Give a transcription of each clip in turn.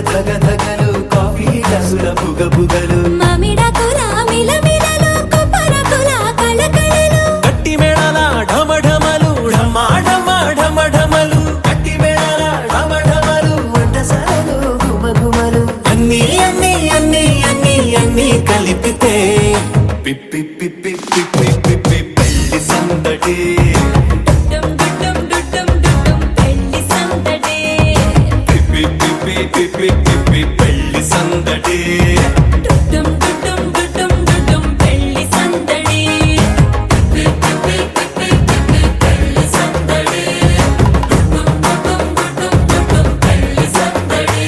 ధగ ధగలు కాఫీ గ్లాసుల బుగ బుగలు మామిడాకుల మిలమిలలు కొబ్బరకుల కళకళలు గట్టి మేళాల ఢమ ఢమలు ఢమా ఢమా ఢమ ఢమలు గట్టి మేళాల ఢమ ఢమలు వంటసాలలు గుమ గుమలు అన్నీ అన్నీ అన్నీ అన్నీ అన్నీ కలిపితే పిప్పి పిప్పి పిప్పి పిప్పి పెళ్లి సందడి డుడ్డం డుడ్డం డుడ్డం డుడ్డం పెళ్లి సందడి పిప్పి పిప్పి పిప్పి పిప్పి పెళ్లి సందడి డుడ్డం డుడ్డం డుడ్డం డుడ్డం పెళ్లి సందడి పిప్పి పిప్పి పిప్పి పెళ్లి సందడి డుడ్డం డుడ్డం డుడ్డం డుడ్డం పెళ్లి సందడి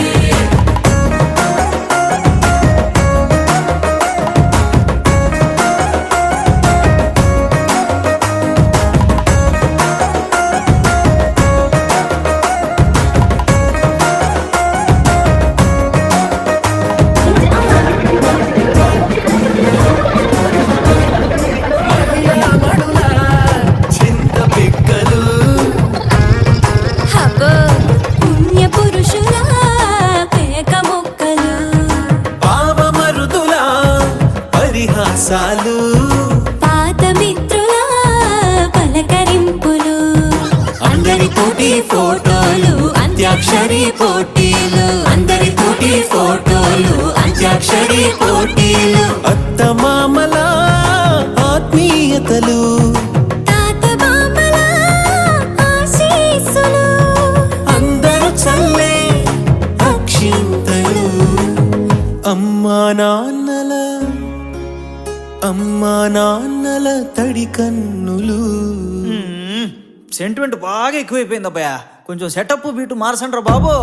చింత పిక్కలు హబ్బో పుణ్య పురుషుల పేక మొక్కలు పావమరుదుల పరిహాసాలు పాత మిత్రుల పలకరింపులు అందరితోటి ఫోటోలు అంత్యాక్షరి పోటీలు అందరితోటి ఫోటోలు అంత్యాక్షరి పోటీలు అత్తమామల ఆత్మీయతలు తాత బామ్మల ఆశీస్సులు అందరూ చల్లే అక్షింతలు అమ్మా నాన్నల తడి కన్నులు. సెంటిమెంట్ బాగా ఎక్కువైపోయింది అబ్బాయా, కొంచెం సెటప్ బీటు మార్చండ్రా బాబు.